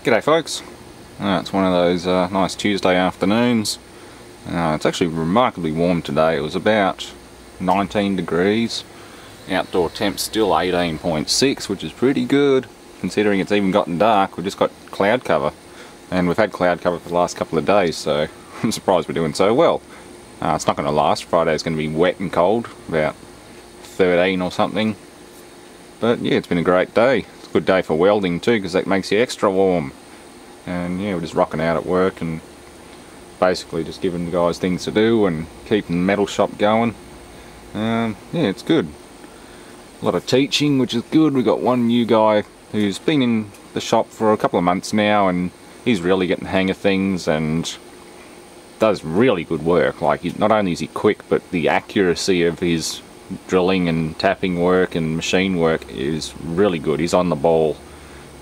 G'day folks. It's one of those nice Tuesday afternoons. It's actually remarkably warm today. It was about 19 degrees. Outdoor temp's still 18.6, which is pretty good considering it's even gotten dark. We've just got cloud cover, and we've had cloud cover for the last couple of days, so I'm surprised we're doing so well. It's not going to last. Friday's going to be wet and cold, about 13 or something. But yeah, it's been a great day. It's a good day for welding too, because that makes you extra warm. And yeah, we're just rocking out at work and basically just giving the guys things to do and keeping the metal shop going. Yeah, it's good. A lot of teaching, which is good. We've got one new guy who's been in the shop for a couple of months now, and he's really getting the hang of things and does really good work. Like, not only is he quick, but the accuracy of his drilling and tapping work and machine work is really good. He's on the ball.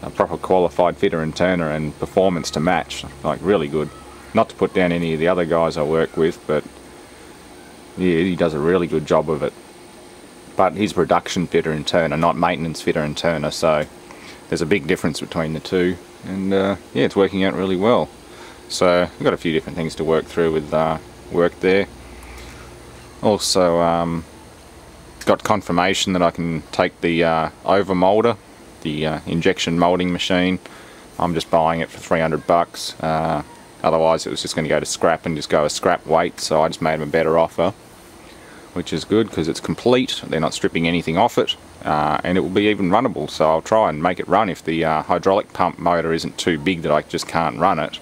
A proper qualified fitter and turner, and performance to match. Like, really good. Not to put down any of the other guys I work with, but yeah, he does a really good job of it. But he's production fitter and turner, not maintenance fitter and turner, so there's a big difference between the two. And yeah, it's working out really well. So we've got a few different things to work through with work there. Also got confirmation that I can take the Overmoulder, the injection molding machine. I'm just buying it for 300 bucks. Otherwise it was just going to go to scrap and just go a scrap weight, so I just made them a better offer, which is good because it's complete. They're not stripping anything off it, and it will be even runnable, so I'll try and make it run if the hydraulic pump motor isn't too big that I just can't run it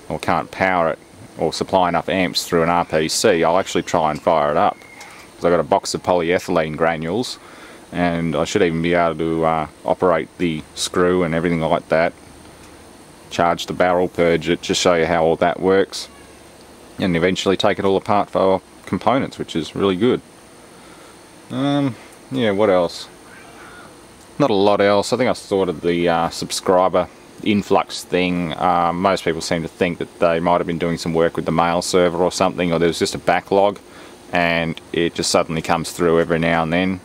or can't power it or supply enough amps through an RPC. I'll actually try and fire it up because I've got a box of polyethylene granules, and I should even be able to operate the screw and everything like that, charge the barrel, purge it, just show you how all that works, and eventually take it all apart for components, which is really good. Yeah, what else? Not a lot else. I think I sorted the subscriber influx thing. Most people seem to think that they might have been doing some work with the mail server or something, or there's just a backlog and it just suddenly comes through every now and then.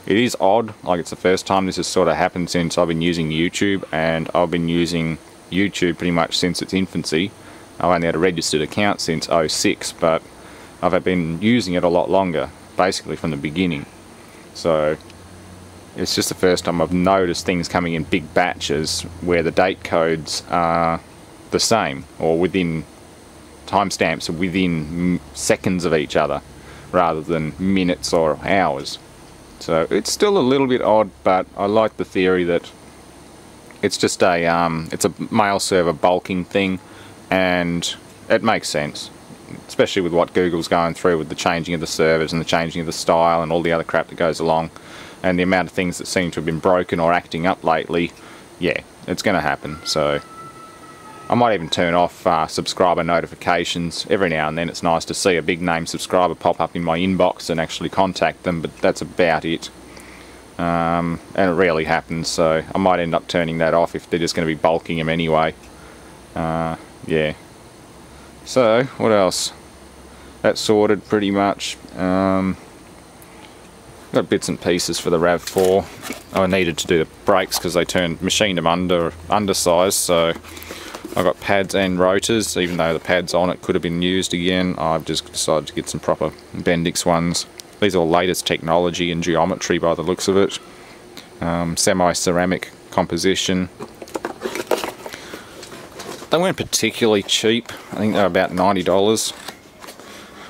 It is odd, like it's the first time this has sort of happened since I've been using YouTube, and I've been using YouTube pretty much since its infancy. I've only had a registered account since '06, but I've been using it a lot longer, basically from the beginning. So it's just the first time I've noticed things coming in big batches where the date codes are the same, or within timestamps are within seconds of each other rather than minutes or hours. So it's still a little bit odd, but I like the theory that it's just a it's a mail server bulking thing, and it makes sense, especially with what Google's going through with the changing of the servers and the changing of the style and all the other crap that goes along, and the amount of things that seem to have been broken or acting up lately. Yeah, it's going to happen. So I might even turn off subscriber notifications. Every now and then it's nice to see a big name subscriber pop up in my inbox and actually contact them, but that's about it. And it rarely happens, so I might end up turning that off if they're just going to be bulking them anyway. Yeah. So, what else? That's sorted pretty much. Got bits and pieces for the RAV4. I needed to do the brakes because they machined them undersized, so I got pads and rotors. Even though the pads on it could have been used again, I've just decided to get some proper Bendix ones. These are all latest technology and geometry by the looks of it. Semi-ceramic composition. They weren't particularly cheap. I think they were about $90.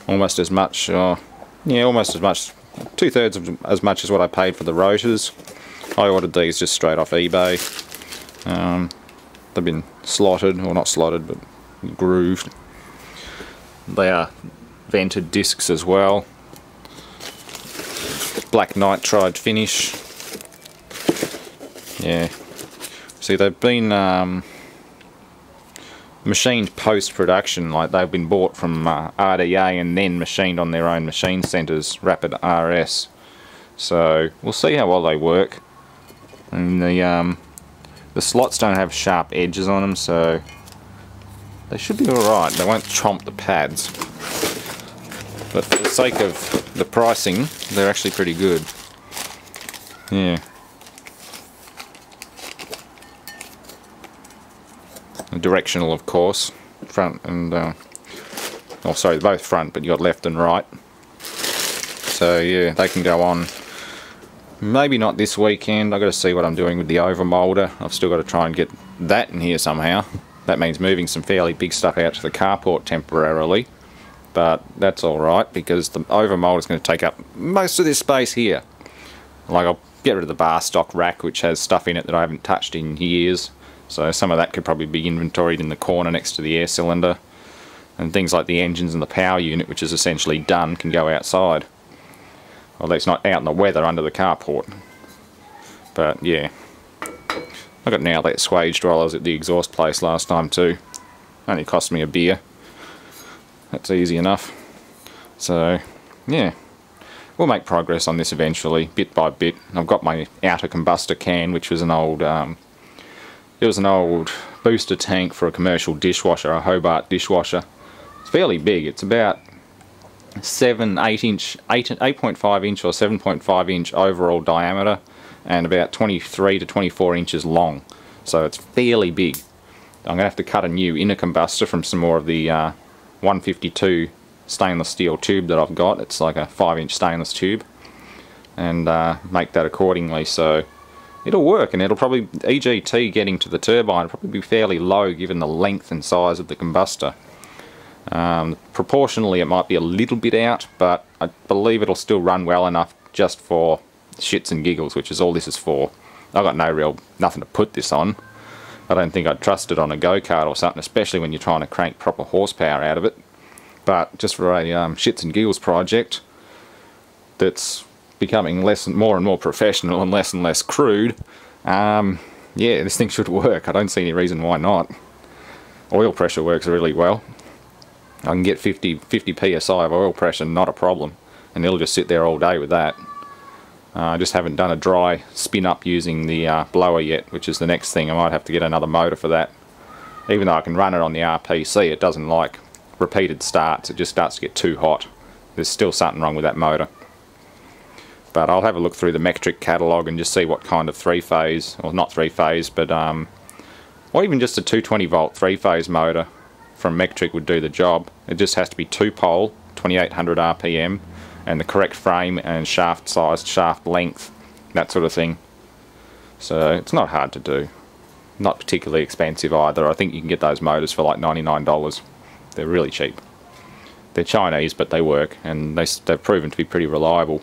Almost as much, yeah, almost as much, 2/3 of as much as what I paid for the rotors. I ordered these just straight off eBay. They've been slotted, or not slotted, but grooved. They are vented discs as well. Black nitride finish. Yeah. See, they've been machined post-production, like they've been bought from RDA and then machined on their own machine centres, Rapid RS. So we'll see how well they work. And the slots don't have sharp edges on them, so they should be alright. They won't chomp the pads. But for the sake of the pricing, they're actually pretty good. Yeah. directional of course, front and oh sorry, both front, but you got left and right. So yeah, they can go on. Maybe not this weekend. I've got to see what I'm doing with the Overmoulder. I've still got to try and get that in here somehow. That means moving some fairly big stuff out to the carport temporarily, but that's alright because the Overmoulder is going to take up most of this space here. Like, I'll get rid of the bar stock rack, which has stuff in it that I haven't touched in years, so some of that could probably be inventoried in the corner next to the air cylinder, and things like the engines and the power unit, which is essentially done, can go outside. Although it's not out in the weather under the carport. But yeah, I got an outlet swaged while I was at the exhaust place last time too. Only cost me a beer. That's easy enough. So yeah, we'll make progress on this eventually, bit by bit. I've got my outer combustor can, which was an old it was an old booster tank for a commercial dishwasher, a Hobart dishwasher. It's fairly big. It's about 8.5 inch or 7.5 inch overall diameter, and about 23 to 24 inches long. So it's fairly big. I'm going to have to cut a new inner combustor from some more of the 152 stainless steel tube that I've got. It's like a 5-inch stainless tube, and make that accordingly. So it'll work, and it'll probably, EGT getting to the turbine will probably be fairly low given the length and size of the combustor. Proportionally it might be a little bit out, but I believe it'll still run well enough just for shits and giggles, which is all this is for. I've got nothing to put this on. I don't think I'd trust it on a go-kart or something, especially when you're trying to crank proper horsepower out of it. But just for a shits and giggles project that's becoming more and more professional and less crude, yeah, this thing should work. I don't see any reason why not. Oil pressure works really well. I can get 50 psi of oil pressure, not a problem, and it'll just sit there all day with that. I just haven't done a dry spin up using the blower yet, which is the next thing. I might have to get another motor for that. Even though I can run it on the RPC, it doesn't like repeated starts. It just starts to get too hot. There's still something wrong with that motor. But I'll have a look through the Metric catalogue and just see what kind of three-phase, or not three-phase, but or even just a 220 volt three-phase motor from Metric would do the job. It just has to be 2-pole, 2800 RPM, and the correct frame and shaft size, shaft length, that sort of thing. So it's not hard to do. Not particularly expensive either. I think you can get those motors for like $99. They're really cheap. They're Chinese, but they work, and they've proven to be pretty reliable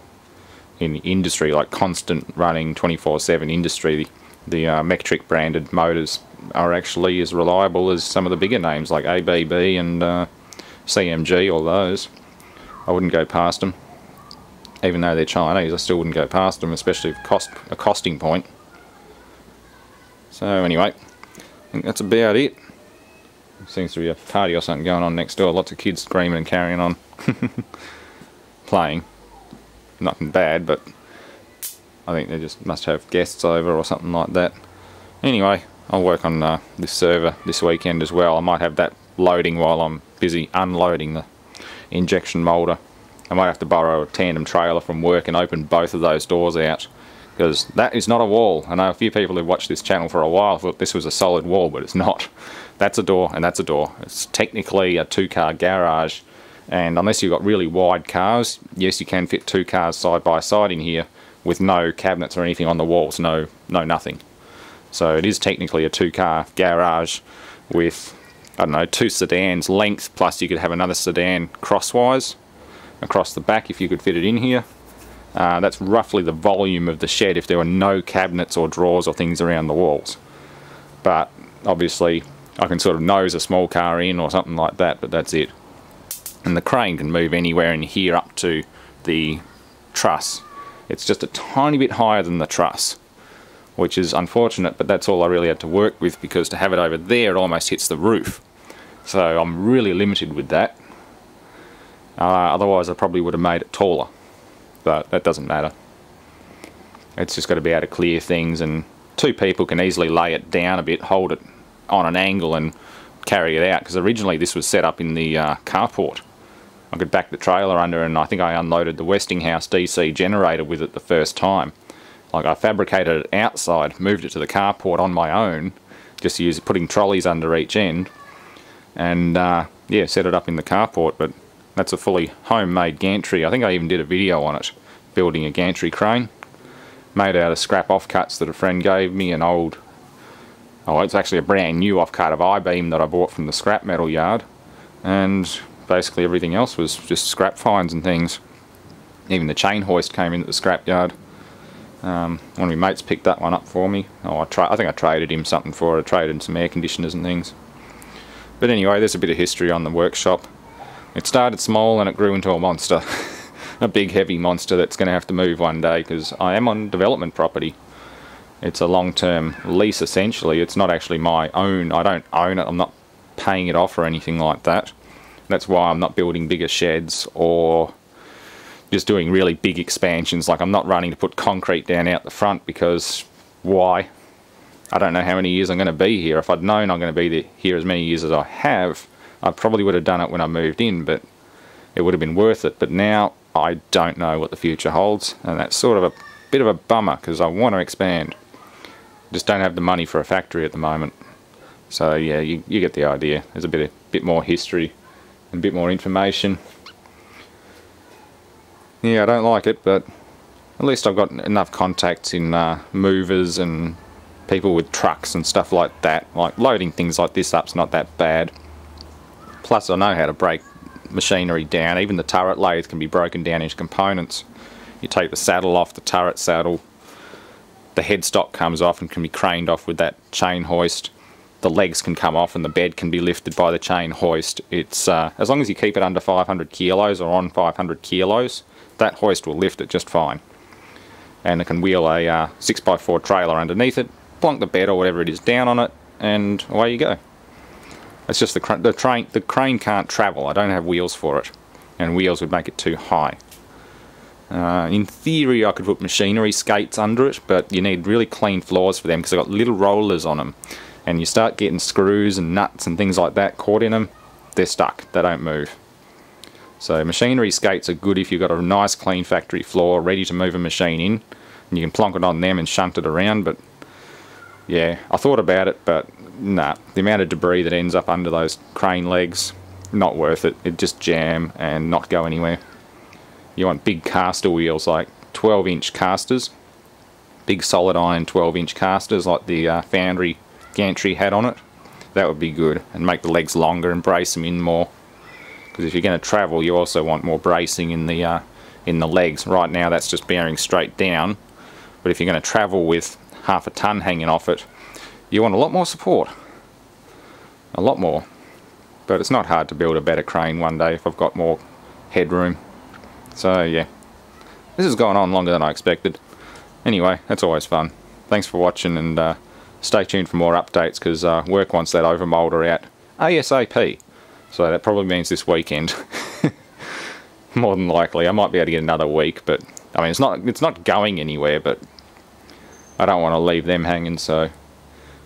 in the industry, like constant running 24/7 industry. The Metric branded motors are actually as reliable as some of the bigger names like ABB and CMG, all those. I wouldn't go past them. Even though they're Chinese, I still wouldn't go past them, especially if a costing point. So anyway, I think that's about it. Seems to be a party or something going on next door. Lots of kids screaming and carrying on. Playing. Nothing bad, but I think they just must have guests over or something like that. Anyway, I'll work on this server this weekend as well. I might have that loading while I'm busy unloading the injection moulder. I might have to borrow a tandem trailer from work and open both of those doors out, because that is not a wall. I know a few people who watched this channel for a while thought this was a solid wall, but it's not. That's a door and that's a door. It's technically a 2-car garage, and unless you've got really wide cars, yes, you can fit 2 cars side by side in here with no cabinets or anything on the walls, no nothing. So it is technically a 2-car garage with, I don't know, 2 sedans length, plus you could have another sedan crosswise across the back if you could fit it in here. That's roughly the volume of the shed if there were no cabinets or drawers or things around the walls. But obviously I can sort of nose a small car in or something like that, but that's it. And the crane can move anywhere in here up to the truss. It's just a tiny bit higher than the truss, which is unfortunate, but that's all I really had to work with, because to have it over there it almost hits the roof. So I'm really limited with that. Otherwise I probably would have made it taller, but that doesn't matter. It's just got to be able to clear things, and 2 people can easily lay it down a bit, hold it on an angle and carry it out, because originally this was set up in the carport. I could back the trailer under, and I think I unloaded the Westinghouse DC generator with it the first time. Like, I fabricated it outside, moved it to the carport on my own, just putting trolleys under each end, and yeah, set it up in the carport. But that's a fully homemade gantry. I think I even did a video on it, building a gantry crane, made out of scrap offcuts that a friend gave me, an old, oh, it's actually a brand new offcut of I-beam that I bought from the scrap metal yard, and basically everything else was just scrap finds and things. Even the chain hoist came in at the scrap yard. One of my mates picked that one up for me. Oh, I think I traded him something for it. I traded him some air conditioners and things. But anyway, there's a bit of history on the workshop. It started small and it grew into a monster. A big heavy monster that's going to have to move one day, because I am on development property. It's a long-term lease essentially. It's not actually my own. I don't own it. I'm not paying it off or anything like that. That's why I'm not building bigger sheds or just doing really big expansions. Like, I'm not running to put concrete down out the front, because why? I don't know how many years I'm going to be here. If I'd known I'm going to be here as many years as I have, I probably would have done it when I moved in, but it would have been worth it. But now I don't know what the future holds, and that's sort of a bit of a bummer, because I want to expand. Just don't have the money for a factory at the moment. So yeah, you get the idea. There's a bit more history and a bit more information. Yeah, I don't like it, but at least I've got enough contacts in movers and people with trucks and stuff like that. Like, loading things like this up's not that bad. Plus I know how to break machinery down. Even the turret lathe can be broken down into components. You take the saddle off the turret saddle, the headstock comes off and can be craned off with that chain hoist. The legs can come off and the bed can be lifted by the chain hoist. It's as long as you keep it under 500 kilos or on 500 kilos, that hoist will lift it just fine. And it can wheel a 6x4 trailer underneath it, plonk the bed or whatever it is down on it, and away you go. It's just the crane can't travel. I don't have wheels for it, and wheels would make it too high. In theory I could put machinery skates under it, but you need really clean floors for them, because they've got little rollers on them. And you start getting screws and nuts and things like that caught in them, they're stuck, they don't move. So machinery skates are good if you've got a nice clean factory floor ready to move a machine in, and you can plonk it on them and shunt it around. But yeah, I thought about it, but nah, the amount of debris that ends up under those crane legs, not worth it. It'd just jam and not go anywhere. You want big caster wheels, like 12-inch casters, big solid iron 12-inch casters like the Foundry gantry had on it. That would be good, and make the legs longer and brace them in more, because if you're going to travel you also want more bracing in the legs. Right now that's just bearing straight down, but if you're going to travel with half a ton hanging off it, you want a lot more support, a lot more. But it's not hard to build a better crane one day if I've got more headroom. So yeah, this has gone on longer than I expected. Anyway, that's always fun. Thanks for watching, and stay tuned for more updates, because work wants that Overmoulder out ASAP. So that probably means this weekend. More than likely. I might be able to get another week, but I mean, it's not going anywhere, but I don't want to leave them hanging, so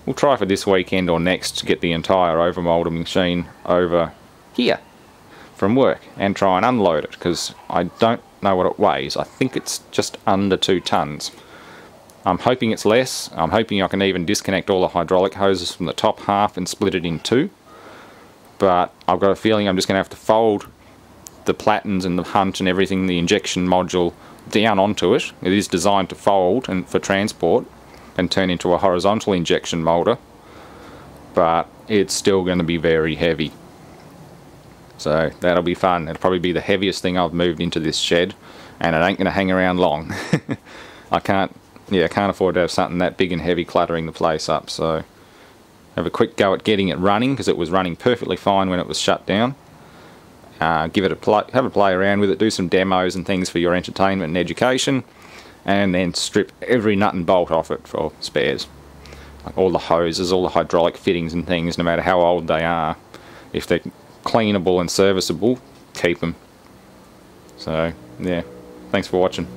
we'll try for this weekend or next to get the entire Overmoulder machine over here from work and try and unload it, because I don't know what it weighs. I think it's just under 2 tons. I'm hoping it's less. I'm hoping I can even disconnect all the hydraulic hoses from the top half and split it in two. But I've got a feeling I'm just going to have to fold the platens and the hunt and everything, the injection module, down onto it. It is designed to fold and for transport and turn into a horizontal injection moulder, but it's still going to be very heavy. So that'll be fun. It'll probably be the heaviest thing I've moved into this shed, and it ain't going to hang around long. I can't afford to have something that big and heavy cluttering the place up, so have a quick go at getting it running, because it was running perfectly fine when it was shut down. Give it a play, have a play around with it, do some demos and things for your entertainment and education, and then strip every nut and bolt off it for spares. Like all the hoses, all the hydraulic fittings and things, no matter how old they are, if they're cleanable and serviceable, keep them. So yeah, thanks for watching.